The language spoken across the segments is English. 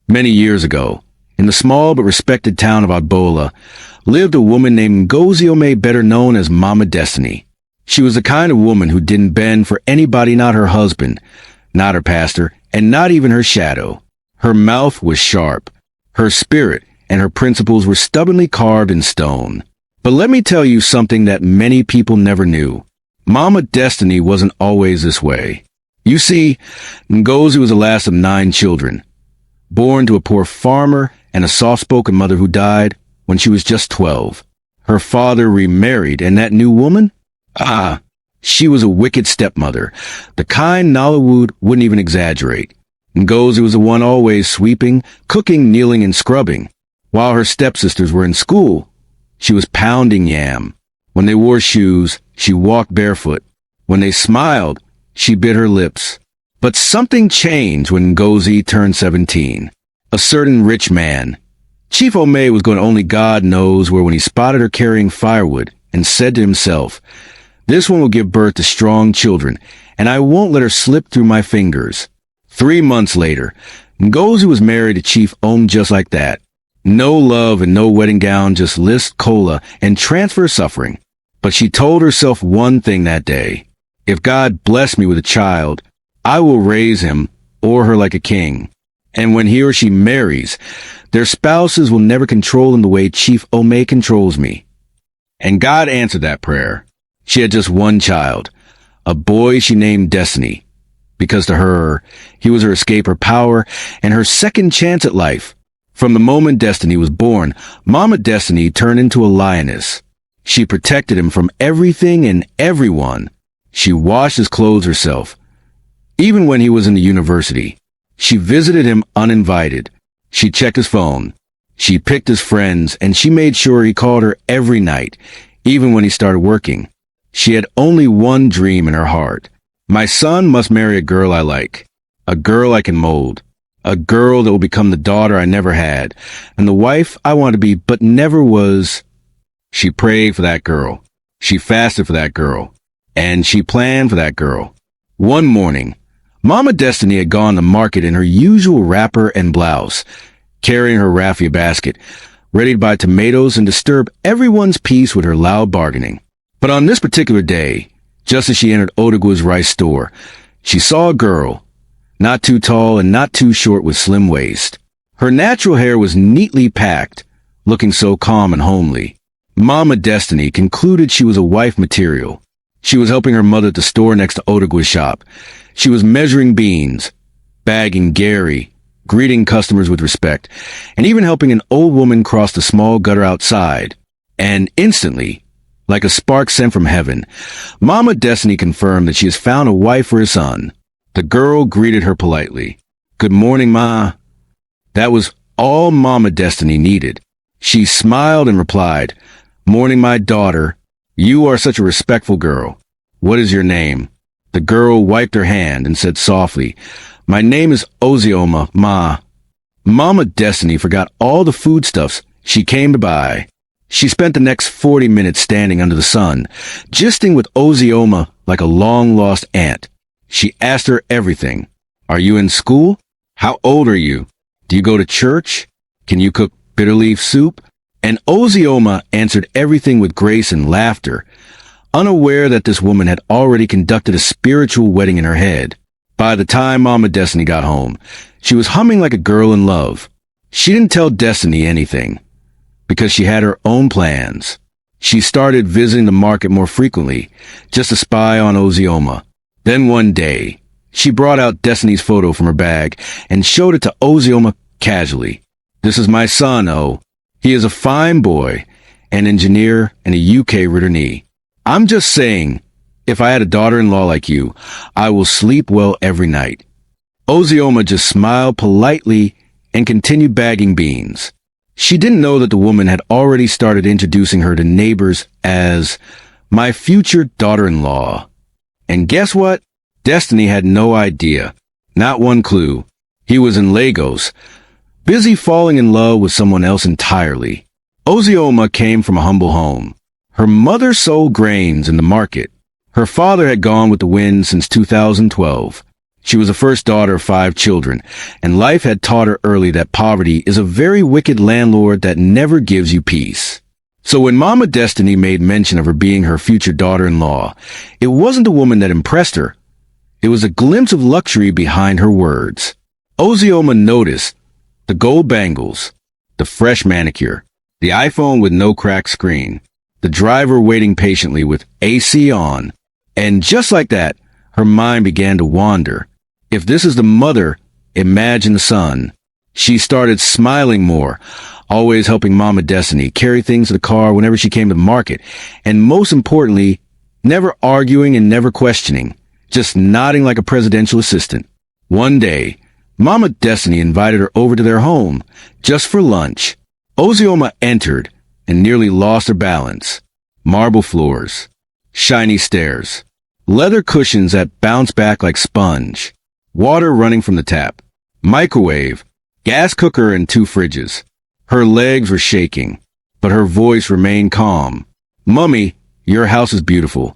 Many years ago, in the small but respected town of Agbola, lived a woman named Ngozi, better known as Mama Destiny. She was the kind of woman who didn't bend for anybody, not her husband, not her pastor, and not even her shadow. Her mouth was sharp. Her spirit and her principles were stubbornly carved in stone. But let me tell you something that many people never knew. Mama Destiny wasn't always this way. You see, Ngozi was the last of 9 children, born to a poor farmer and a soft-spoken mother who died when she was just 12. Her father remarried, and that new woman? She was a wicked stepmother, the kind Nollywood wouldn't even exaggerate. Ngozi was the one always sweeping, cooking, kneeling, and scrubbing. While her stepsisters were in school, she was pounding yam. When they wore shoes, she walked barefoot. When they smiled, she bit her lips. But something changed when Ngozi turned 17. A certain rich man, Chief Ome, was going only God knows where when he spotted her carrying firewood and said to himself, "This one will give birth to strong children, and I won't let her slip through my fingers." 3 months later, Ngozi was married to Chief Ome just like that. No love and no wedding gown, just list, cola, and transfer suffering. But she told herself one thing that day: if God bless me with a child, I will raise him or her like a king. And when he or she marries, their spouses will never control them the way Chief Ome controls me. And God answered that prayer. She had just one child, a boy she named Destiny, because to her, he was her escape, her power, and her second chance at life. From the moment Destiny was born, Mama Destiny turned into a lioness. She protected him from everything and everyone. She washed his clothes herself. Even when he was in the university, she visited him uninvited. She checked his phone. She picked his friends, and she made sure he called her every night, even when he started working. She had only one dream in her heart. My son must marry a girl I like, a girl I can mold, a girl that will become the daughter I never had, and the wife I want to be but never was. She prayed for that girl. She fasted for that girl. And she planned for that girl. One morning, Mama Destiny had gone to market in her usual wrapper and blouse, carrying her raffia basket, ready to buy tomatoes and disturb everyone's peace with her loud bargaining. But on this particular day, just as she entered Odogwa's rice store, she saw a girl, not too tall and not too short, with slim waist. Her natural hair was neatly packed, looking so calm and homely. Mama Destiny concluded she was a wife material. She was helping her mother at the store next to Odogwa's shop. She was measuring beans, bagging Gary, greeting customers with respect, and even helping an old woman cross the small gutter outside. And instantly, like a spark sent from heaven, Mama Destiny confirmed that she has found a wife for her son. The girl greeted her politely. "Good morning, Ma." That was all Mama Destiny needed. She smiled and replied, "Morning, my daughter. You are such a respectful girl. What is your name?" The girl wiped her hand and said softly, "My name is Ozioma, Ma." Mama Destiny forgot all the foodstuffs she came to buy. She spent the next 40 minutes standing under the sun, gisting with Ozioma like a long-lost aunt. She asked her everything. "Are you in school? How old are you? Do you go to church? Can you cook bitter leaf soup?" And Ozioma answered everything with grace and laughter, unaware that this woman had already conducted a spiritual wedding in her head. By the time Mama Destiny got home, she was humming like a girl in love. She didn't tell Destiny anything, because she had her own plans. She started visiting the market more frequently, just to spy on Ozioma. Then one day, she brought out Destiny's photo from her bag and showed it to Ozioma casually. "This is my son, O. He is a fine boy, an engineer and a UK returnee. I'm just saying, if I had a daughter-in-law like you, I will sleep well every night." Ozioma just smiled politely and continued bagging beans. She didn't know that the woman had already started introducing her to neighbors as my future daughter-in-law. And guess what? Destiny had no idea. Not one clue. He was in Lagos, busy falling in love with someone else entirely. Ozioma came from a humble home. Her mother sold grains in the market. Her father had gone with the wind since 2012. She was the first daughter of 5 children, and life had taught her early that poverty is a very wicked landlord that never gives you peace. So when Mama Destiny made mention of her being her future daughter-in-law, it wasn't the woman that impressed her. It was a glimpse of luxury behind her words. Ozioma noticed the gold bangles, the fresh manicure, the iPhone with no cracked screen, the driver waiting patiently with AC on, and just like that, her mind began to wander. If this is the mother, imagine the son. She started smiling more, always helping Mama Destiny carry things to the car whenever she came to the market, and most importantly, never arguing and never questioning, just nodding like a presidential assistant. One day, Mama Destiny invited her over to their home, just for lunch. Ozioma entered and nearly lost her balance. Marble floors, shiny stairs, leather cushions that bounce back like sponge, water running from the tap, microwave, gas cooker and 2 fridges. Her legs were shaking, but her voice remained calm. "Mummy, your house is beautiful."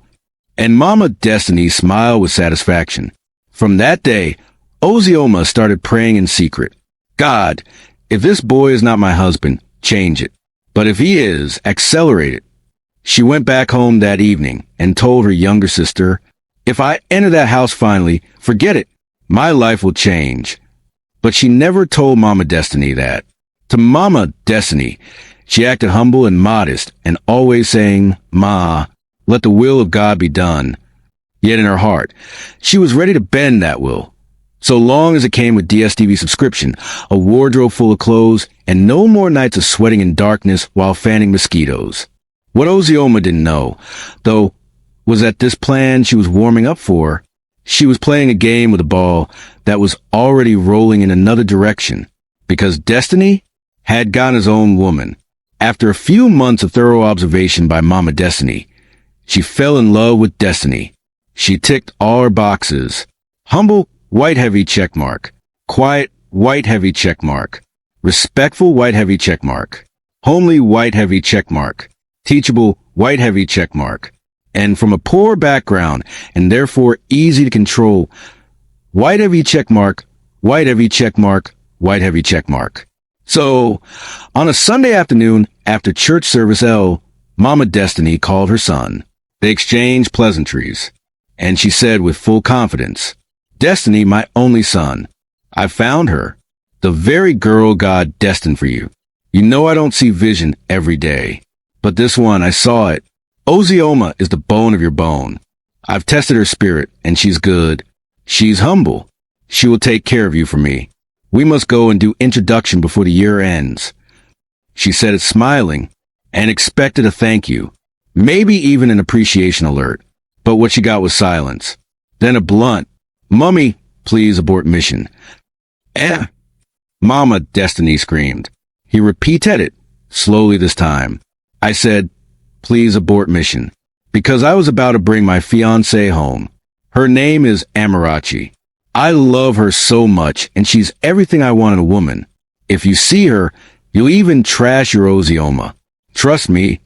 And Mama Destiny smiled with satisfaction. From that day, Ozioma started praying in secret. "God, if this boy is not my husband, change it. But if he is, accelerate it." She went back home that evening and told her younger sister, "If I enter that house finally, forget it. My life will change." But she never told Mama Destiny that. To Mama Destiny, she acted humble and modest and always saying, "Ma, let the will of God be done." Yet in her heart, she was ready to bend that will. So long as it came with DSTV subscription, a wardrobe full of clothes, and no more nights of sweating in darkness while fanning mosquitoes. What Ozioma didn't know, though, was that this plan she was warming up for, she was playing a game with a ball that was already rolling in another direction, because Destiny had gotten his own woman. After a few months of thorough observation by Mama Destiny, she fell in love with Destiny. She ticked all her boxes. Humble, white heavy check mark. Quiet, white heavy check mark. Respectful, white heavy check mark. Homely, white heavy check mark. Teachable, white heavy check mark. And from a poor background, and therefore easy to control, white heavy check mark, white heavy check mark, white heavy check mark. So, on a Sunday afternoon after church service Mama Destiny called her son. They exchanged pleasantries, and she said with full confidence, "Destiny, my only son, I found her, the very girl God destined for you. You know I don't see vision every day, but this one, I saw it. Ozioma is the bone of your bone. I've tested her spirit, and she's good. She's humble. She will take care of you for me. We must go and do introduction before the year ends." She said it smiling and expected a thank you, maybe even an appreciation alert. But what she got was silence. Then a blunt, "Mummy, please abort mission." "Eh." Mama Destiny screamed. He repeated it, slowly this time. I said, "Please abort mission," because I was about to bring my fiancée home. Her name is Amarachi. I love her so much, and she's everything I want in a woman. If you see her, you'll even trash your Ozioma. Trust me.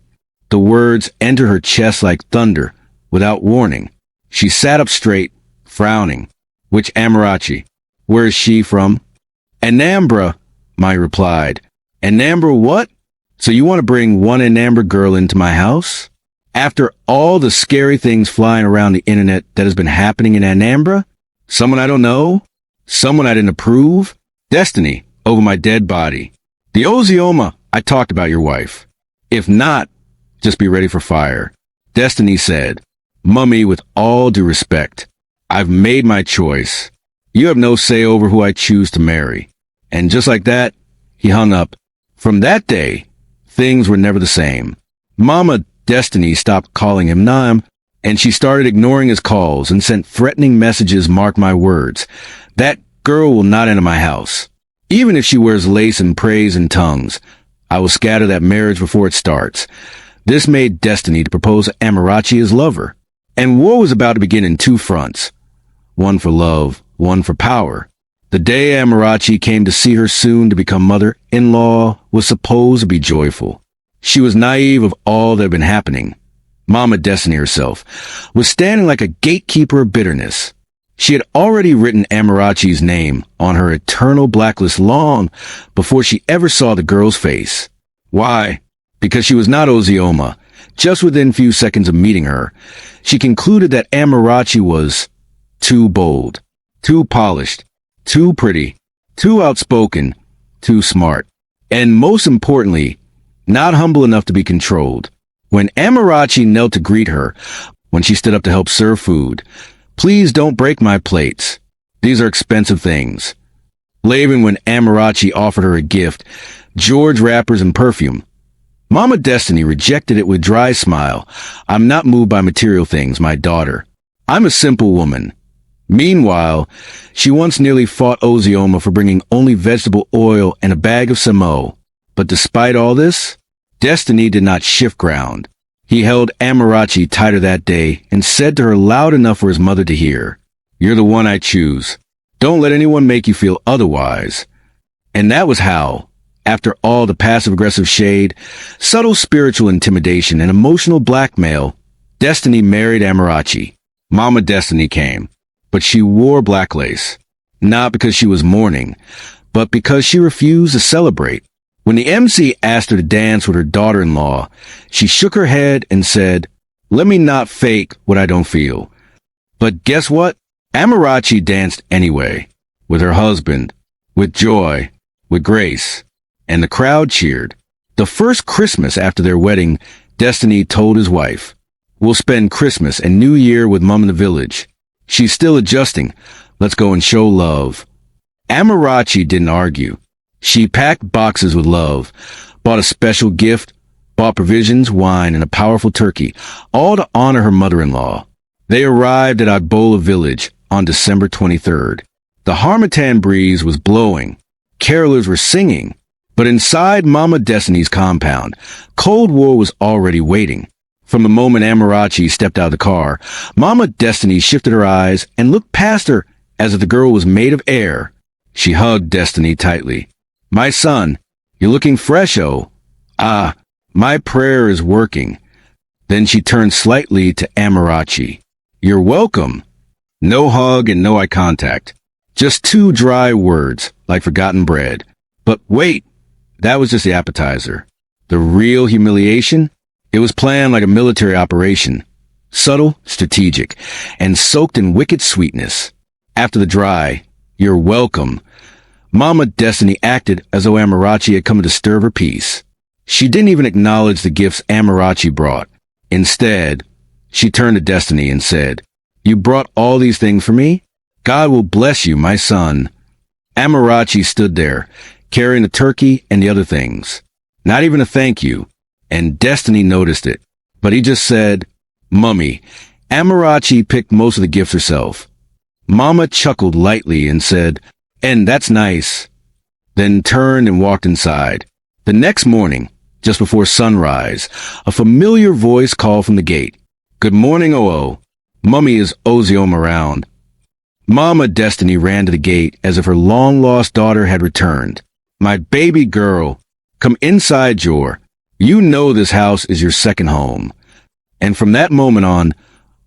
The words enter her chest like thunder, without warning. She sat up straight, frowning. "Which Amarachi? Where is she from?" "Anambra," I replied. "Anambra what? So you want to bring one Anambra girl into my house? After all the scary things flying around the internet that has been happening in Anambra? Someone I don't know? Someone I didn't approve? Destiny, over my dead body. The Ozioma, I talked about your wife. If not, just be ready for fire." Destiny said, "Mummy, with all due respect, I've made my choice. You have no say over who I choose to marry." And just like that, he hung up. From that day, things were never the same. Mama Destiny stopped calling him Naam, and she started ignoring his calls and sent threatening messages. Mark my words. That girl will not enter my house. Even if she wears lace and prays in tongues, I will scatter that marriage before it starts. This made Destiny to propose Amarachi as lover. And war was about to begin in 2 fronts. One for love, one for power. The day Amarachi came to see her soon to become mother-in-law was supposed to be joyful. She was naive of all that had been happening. Mama Destiny herself was standing like a gatekeeper of bitterness. She had already written Amarachi's name on her eternal blacklist long before she ever saw the girl's face. Why? Because she was not Ozioma. Just within few seconds of meeting her, she concluded that Amarachi was too bold, too polished, too pretty, too outspoken, too smart, and most importantly, not humble enough to be controlled. When Amarachi knelt to greet her, when she stood up to help serve food, "Please don't break my plates. These are expensive things." Laban when Amarachi offered her a gift, George wrappers and perfume. Mama Destiny rejected it with dry smile. "I'm not moved by material things, my daughter. I'm a simple woman." Meanwhile, she once nearly fought Ozioma for bringing only vegetable oil and a bag of samo. But despite all this, Destiny did not shift ground. He held Amarachi tighter that day and said to her loud enough for his mother to hear, "You're the one I choose. Don't let anyone make you feel otherwise." And that was how, after all the passive-aggressive shade, subtle spiritual intimidation, and emotional blackmail, Destiny married Amarachi. Mama Destiny came, but she wore black lace, not because she was mourning, but because she refused to celebrate. When the MC asked her to dance with her daughter-in-law, she shook her head and said, "Let me not fake what I don't feel." But guess what? Amarachi danced anyway, with her husband, with joy, with grace, and the crowd cheered. The first Christmas after their wedding, Destiny told his wife, "We'll spend Christmas and New Year with Mom in the village. She's still adjusting. Let's go and show love." Amarachi didn't argue. She packed boxes with love, bought a special gift, bought provisions, wine, and a powerful turkey, all to honor her mother-in-law. They arrived at Agbola village on December 23rd. The Harmattan breeze was blowing. Carolers were singing. But inside Mama Destiny's compound, Cold War was already waiting. From the moment Amarachi stepped out of the car, Mama Destiny shifted her eyes and looked past her as if the girl was made of air. She hugged Destiny tightly. "My son, you're looking fresh, oh. Ah, my prayer is working." Then she turned slightly to Amarachi. "You're welcome." No hug and no eye contact. Just two dry words, like forgotten bread. But wait, that was just the appetizer. The real humiliation? It was planned like a military operation. Subtle, strategic, and soaked in wicked sweetness. After the dry, "You're welcome," Mama Destiny acted as though Amarachi had come to disturb her peace. She didn't even acknowledge the gifts Amarachi brought. Instead, she turned to Destiny and said, "You brought all these things for me? God will bless you, my son." Amarachi stood there, carrying the turkey and the other things. Not even a thank you, and Destiny noticed it. But he just said, "Mummy, Amarachi picked most of the gifts herself." Mama chuckled lightly and said, "And that's nice," then turned and walked inside. The next morning, just before sunrise, a familiar voice called from the gate. "Good morning, Oo. Mummy is Ozioma around." Mama Destiny ran to the gate as if her long-lost daughter had returned. "My baby girl, come inside, Jor. You know this house is your second home." And from that moment on,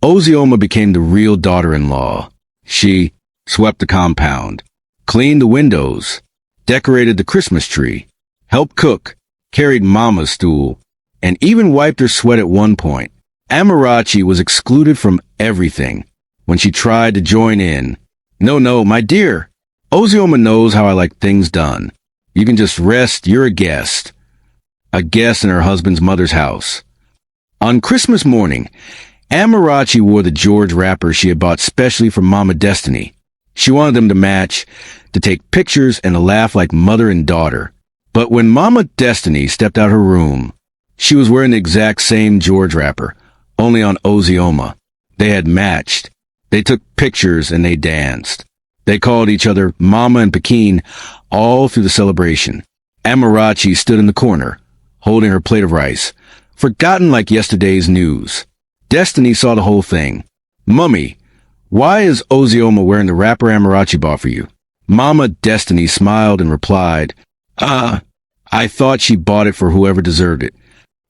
Ozioma became the real daughter-in-law. She swept the compound, cleaned the windows, decorated the Christmas tree, helped cook, carried Mama's stool, and even wiped her sweat at one point. Amarachi was excluded from everything. When she tried to join in, "No, my dear, Ozioma knows how I like things done. You can just rest, you're a guest." A guest in her husband's mother's house. On Christmas morning, Amarachi wore the George wrapper she had bought specially for Mama Destiny. She wanted them to match, to take pictures, and to laugh like mother and daughter. But when Mama Destiny stepped out her room, she was wearing the exact same George wrapper, only on Ozioma. They had matched. They took pictures and they danced. They called each other Mama and Pekin all through the celebration. Amarachi stood in the corner, holding her plate of rice, forgotten like yesterday's news. Destiny saw the whole thing. "Mummy, why is Ozioma wearing the wrapper Amarachi bought for you?" Mama Destiny smiled and replied, I thought she bought it for whoever deserved it."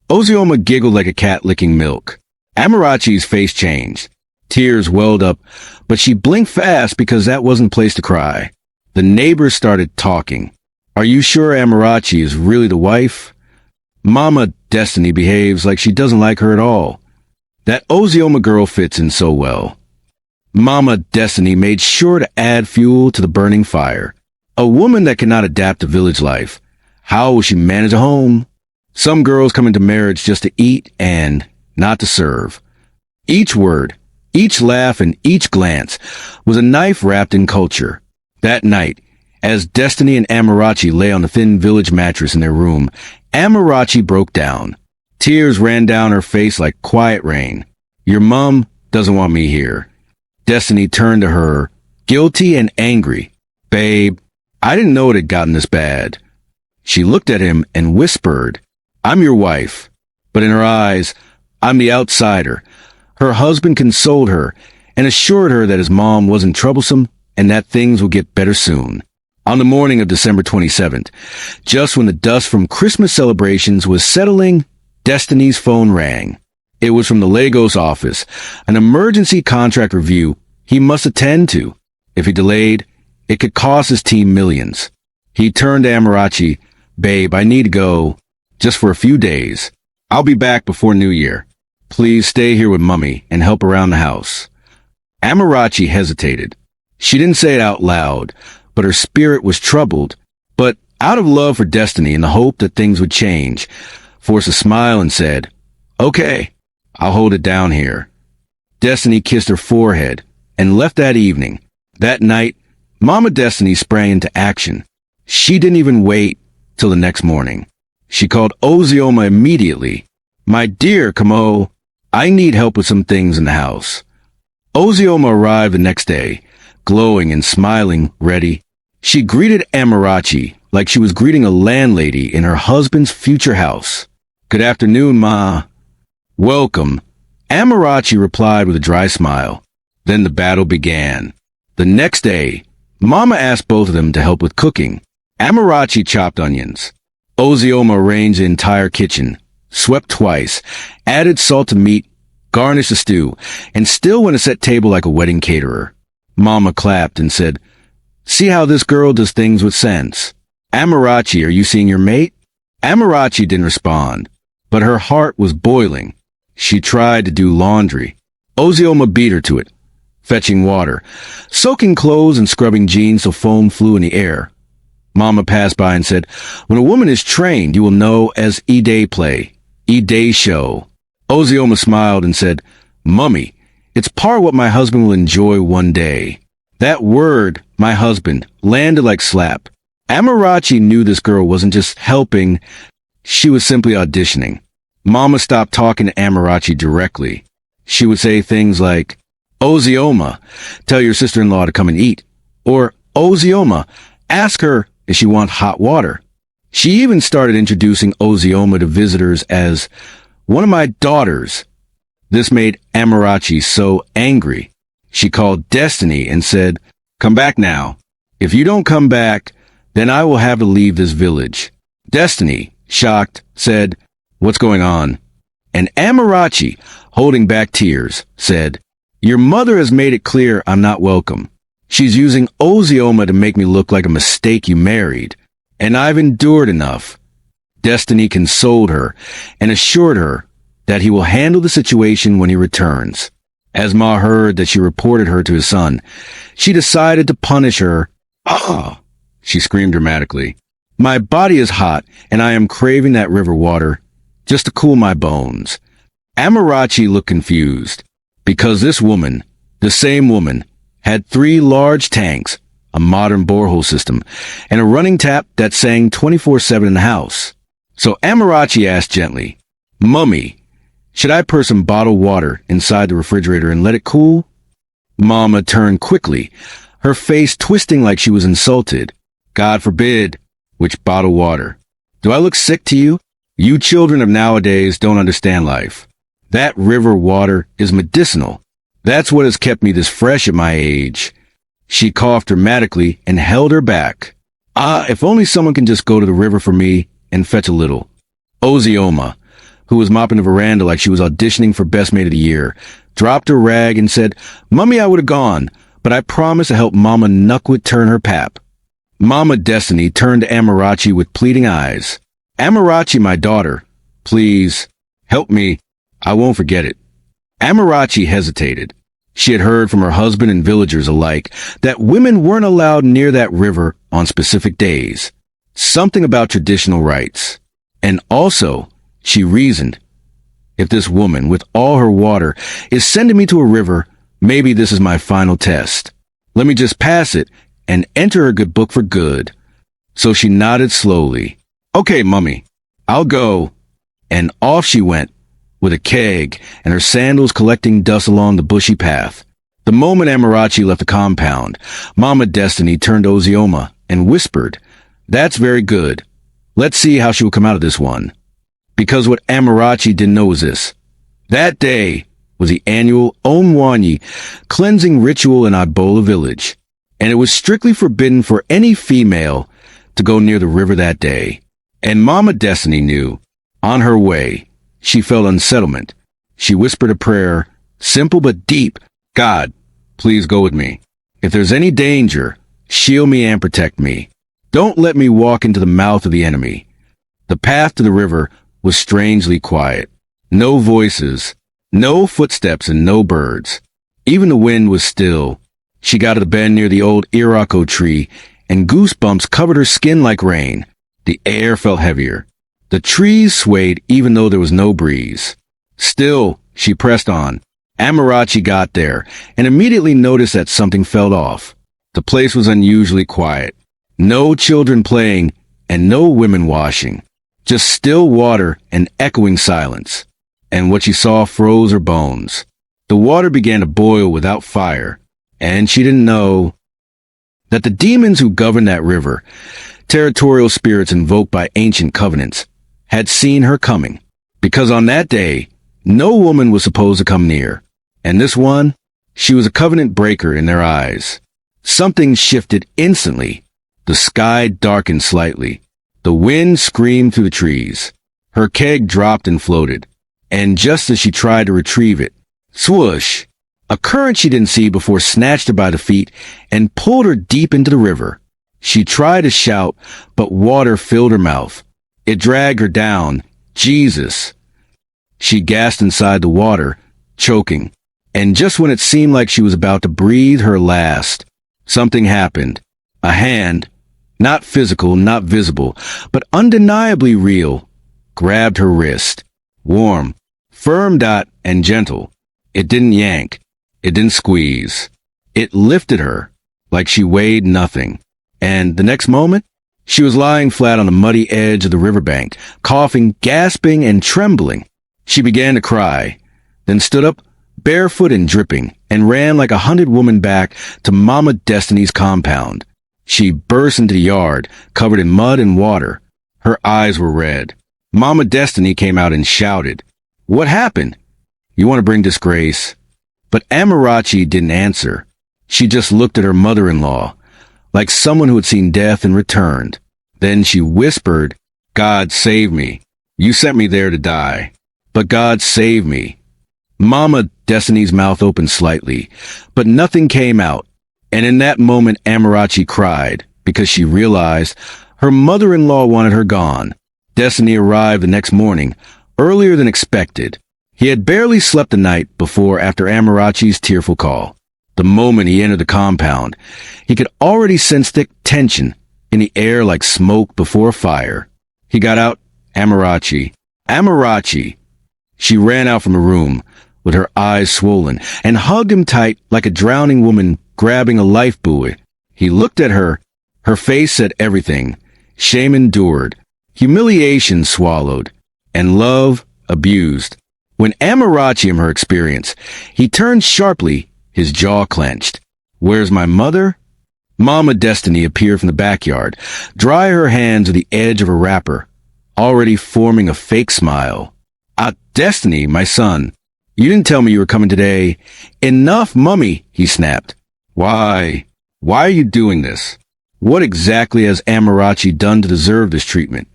Ozioma giggled like a cat licking milk. Amarachi's face changed. Tears welled up, but she blinked fast because that wasn't the place to cry. The neighbors started talking. Are you sure Amarachi is really the wife? Mama Destiny behaves like she doesn't like her at all. That Ozioma girl fits in so well. Mama Destiny made sure to add fuel to the burning fire. A woman that cannot adapt to village life. How will she manage a home? Some girls come into marriage just to eat and not to serve. Each word, each laugh, and each glance was a knife wrapped in culture. That night, as Destiny and Amarachi lay on the thin village mattress in their room, Amarachi broke down. Tears ran down her face like quiet rain. Your mom doesn't want me here. Destiny turned to her, guilty and angry. Babe, I didn't know it had gotten this bad. She looked at him and whispered, I'm your wife. But in her eyes, I'm the outsider. Her husband consoled her and assured her that his mom wasn't troublesome and that things would get better soon. On the morning of December 27th, just when the dust from Christmas celebrations was settling, Destiny's phone rang. It was from the Lagos office, an emergency contract review he must attend to. If he delayed, it could cost his team millions. He turned to Amarachi. Babe, I need to go. Just for a few days. I'll be back before New Year. Please stay here with Mummy and help around the house. Amarachi hesitated. She didn't say it out loud, but her spirit was troubled. But out of love for Destiny and the hope that things would change, forced a smile and said, Okay, I'll hold it down here. Destiny kissed her forehead and left that evening. That night, Mama Destiny sprang into action. She didn't even wait till the next morning. She called Ozioma immediately. My dear Kamo, I need help with some things in the house. Ozioma arrived the next day, glowing and smiling, ready. She greeted Amarachi like she was greeting a landlady in her husband's future house. Good afternoon, Ma. Welcome. Amarachi replied with a dry smile. Then the battle began. The next day, Mama asked both of them to help with cooking. Amarachi chopped onions. Ozioma arranged the entire kitchen, swept twice, added salt to meat, garnished the stew, and still went to set table like a wedding caterer. Mama clapped and said, See how this girl does things with sense. Amarachi, are you seeing your mate? Amarachi didn't respond, but her heart was boiling. She tried to do laundry. Ozioma beat her to it, fetching water, soaking clothes and scrubbing jeans so foam flew in the air. Mama passed by and said, When a woman is trained, you will know as E-Day play, E-Day show. Ozioma smiled and said, Mummy, it's part what my husband will enjoy one day. That word, my husband, landed like slap. Amarachi knew this girl wasn't just helping, she was simply auditioning. Mama stopped talking to Amarachi directly. She would say things like, Ozioma, tell your sister-in-law to come and eat. Or, Ozioma, ask her if she wants hot water. She even started introducing Ozioma to visitors as one of my daughters. This made Amarachi so angry. She called Destiny and said, Come back now. If you don't come back, then I will have to leave this village. Destiny, shocked, said, What's going on? And Amarachi, holding back tears, said, Your mother has made it clear I'm not welcome. She's using Ozioma to make me look like a mistake you married, and I've endured enough. Destiny consoled her and assured her that he will handle the situation when he returns. As Ma heard that she reported her to his son, she decided to punish her. Ah! She screamed dramatically. My body is hot, and I am craving that river water just to cool my bones. Amarachi looked confused, because this woman, the same woman, had 3 large tanks, a modern borehole system, and a running tap that sang 24/7 in the house. So Amarachi asked gently, Mummy, should I pour some bottled water inside the refrigerator and let it cool? Mama turned quickly, her face twisting like she was insulted. God forbid. Which bottled water? Do I look sick to you? You children of nowadays don't understand life. That river water is medicinal. That's what has kept me this fresh at my age. She coughed dramatically and held her back. If only someone can just go to the river for me and fetch a little. Ozioma, who was mopping the veranda like she was auditioning for Best Maid of the Year, dropped her rag, and said, "Mummy, I would have gone, but I promised to help Mama Nuckwood turn her pap." Mama Destiny turned to Amarachi with pleading eyes. "Amarachi, my daughter, please, help me. I won't forget it." Amarachi hesitated. She had heard from her husband and villagers alike that women weren't allowed near that river on specific days. Something about traditional rites. And also, she reasoned, if this woman, with all her water, is sending me to a river, maybe this is my final test. Let me just pass it and enter her good book for good. So she nodded slowly. "Okay, Mummy, I'll go." And off she went, with a keg and her sandals collecting dust along the bushy path. The moment Amarachi left the compound, Mama Destiny turned to Ozioma and whispered, "That's very good. Let's see how she will come out of this one." Because what Amarachi didn't know was this. That day was the annual Omwanyi cleansing ritual in Adbola village, and it was strictly forbidden for any female to go near the river that day. And Mama Destiny knew. On her way, she felt unsettlement. She whispered a prayer, simple but deep. "God, please go with me. If there's any danger, shield me and protect me. Don't let me walk into the mouth of the enemy." The path to the river was strangely quiet. No voices, no footsteps, and no birds. Even the wind was still. She got to the bend near the old irako tree, and goosebumps covered her skin like rain. The air felt heavier. The trees swayed even though there was no breeze. Still, she pressed on. Amarachi got there and immediately noticed that something fell off. The place was unusually quiet. No children playing and no women washing. Just still water and echoing silence. And what she saw froze her bones. The water began to boil without fire, and she didn't know that the demons who governed that river, territorial spirits invoked by ancient covenants, had seen her coming, because on that day, no woman was supposed to come near. And this one, she was a covenant breaker in their eyes. Something shifted instantly. The sky darkened slightly. The wind screamed through the trees. Her keg dropped and floated. And just as she tried to retrieve it, swoosh! A current she didn't see before snatched her by the feet and pulled her deep into the river. She tried to shout, but water filled her mouth. It dragged her down. Jesus! She gasped inside the water, choking. And just when it seemed like she was about to breathe her last, something happened. A hand, not physical, not visible, but undeniably real, grabbed her wrist. Warm, firm, and gentle. It didn't yank. It didn't squeeze. It lifted her like she weighed nothing. And the next moment, she was lying flat on the muddy edge of the riverbank, coughing, gasping, and trembling. She began to cry, then stood up, barefoot and dripping, and ran like a hunted woman back to Mama Destiny's compound. She burst into the yard, covered in mud and water. Her eyes were red. Mama Destiny came out and shouted, "What happened? You want to bring disgrace?" But Amarachi didn't answer. She just looked at her mother-in-law, like someone who had seen death and returned. Then she whispered, "God save me. You sent me there to die. But God save me." Mama Destiny's mouth opened slightly, but nothing came out. And in that moment, Amarachi cried, because she realized her mother-in-law wanted her gone. Destiny arrived the next morning, earlier than expected. He had barely slept the night before after Amarachi's tearful call. The moment he entered the compound, he could already sense thick tension in the air like smoke before a fire. He got out, "Amarachi, Amarachi." She ran out from the room, with her eyes swollen, and hugged him tight like a drowning woman grabbing a life buoy. He looked at her. Her face said everything. Shame endured, humiliation swallowed, and love abused. When Amarachi her experience, he turned sharply, his jaw clenched. "Where's my mother?" Mama Destiny appeared from the backyard, dry her hands to the edge of her wrapper, already forming a fake smile. "Ah, Destiny, my son. You didn't tell me you were coming today." "Enough, Mummy," he snapped. Why are you doing this? What exactly has Amarachi done to deserve this treatment?"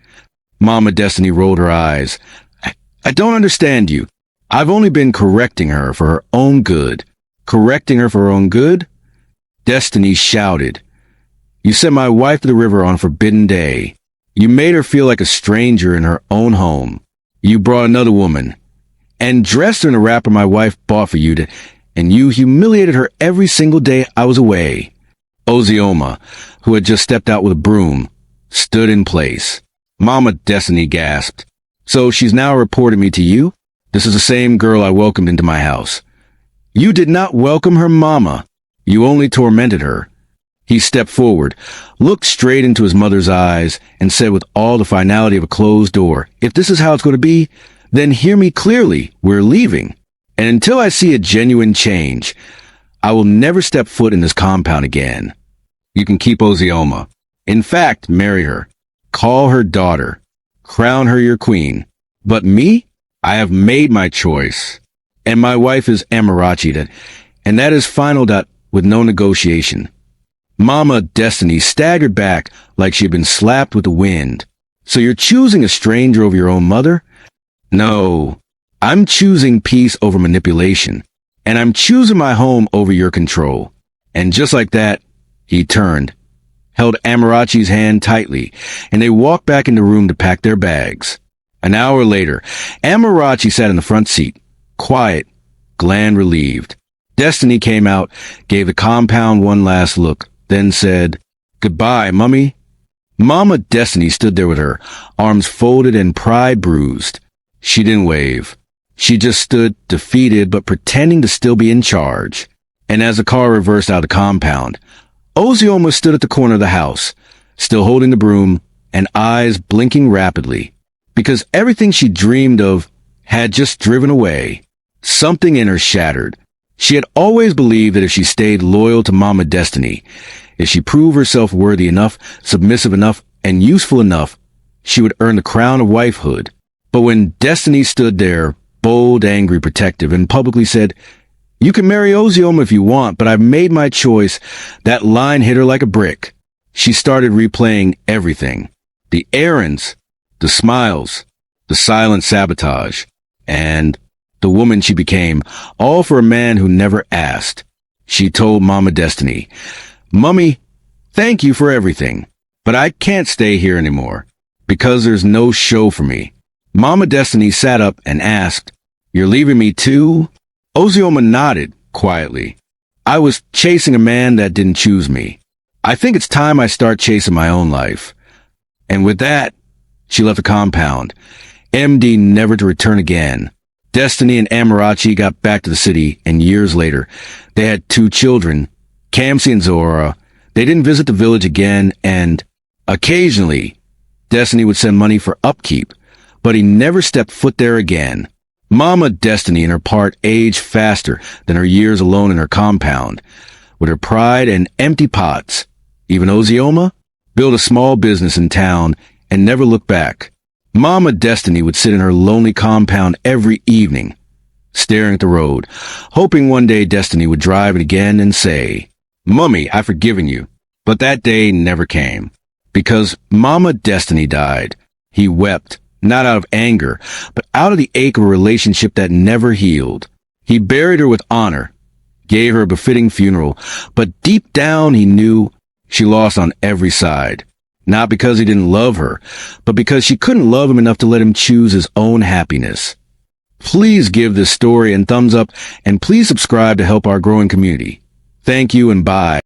Mama Destiny rolled her eyes. I don't understand you. I've only been correcting her for her own good. Correcting her for her own good? Destiny shouted. You sent my wife to the river on a forbidden day. You made her feel like a stranger in her own home. You brought another woman and dressed her in a wrapper my wife bought for you and you humiliated her every single day I was away. Ozioma, who had just stepped out with a broom, stood in place. Mama Destiny gasped. So she's now reported me to you? This is the same girl I welcomed into my house. You did not welcome her, Mama. You only tormented her. He stepped forward, looked straight into his mother's eyes, and said with all the finality of a closed door, if this is how it's going to be, then hear me clearly. We're leaving. And until I see a genuine change, I will never step foot in this compound again. You can keep Ozioma. In fact, marry her. Call her daughter. Crown her your queen. But me? I have made my choice. And my wife is Amarachi, and that is final with no negotiation. Mama Destiny staggered back like she had been slapped with the wind. So you're choosing a stranger over your own mother? No, I'm choosing peace over manipulation. And I'm choosing my home over your control. And just like that, he turned, held Amarachi's hand tightly, and they walked back in the room to pack their bags. An hour later, Amarachi sat in the front seat, quiet, gland relieved. Destiny came out, gave the compound one last look, then said, Goodbye, Mummy. Mama Destiny stood there with her, arms folded and pride bruised. She didn't wave. She just stood, defeated but pretending to still be in charge. And as the car reversed out of the compound, Ozioma stood at the corner of the house, still holding the broom and eyes blinking rapidly, because everything she dreamed of had just driven away. Something in her shattered. She had always believed that if she stayed loyal to Mama Destiny, if she proved herself worthy enough, submissive enough, and useful enough, she would earn the crown of wifehood. But when Destiny stood there, bold, angry, protective, and publicly said, You can marry Ozioma if you want, but I've made my choice, that line hit her like a brick. She started replaying everything. The errands, the smiles, the silent sabotage, and the woman she became, all for a man who never asked. She told Mama Destiny, Mummy, thank you for everything, but I can't stay here anymore, because there's no show for me. Mama Destiny sat up and asked, You're leaving me too? Ozioma nodded quietly. I was chasing a man that didn't choose me. I think it's time I start chasing my own life. And with that, she left the compound, MD never to return again. Destiny and Amarachi got back to the city, and years later, they had 2 children, Kamsi and Zora. They didn't visit the village again, and occasionally, Destiny would send money for upkeep, but he never stepped foot there again. Mama Destiny and her part aged faster than her years alone in her compound. With her pride and empty pots, even Ozioma built a small business in town and never looked back. Mama Destiny would sit in her lonely compound every evening, staring at the road, hoping one day Destiny would drive it again and say, Mummy, I've forgiven you. But that day never came. Because Mama Destiny died, he wept, not out of anger, but out of the ache of a relationship that never healed. He buried her with honor, gave her a befitting funeral, but deep down he knew she lost on every side. Not because he didn't love her, but because she couldn't love him enough to let him choose his own happiness. Please give this story a thumbs up, and please subscribe to help our growing community. Thank you and bye.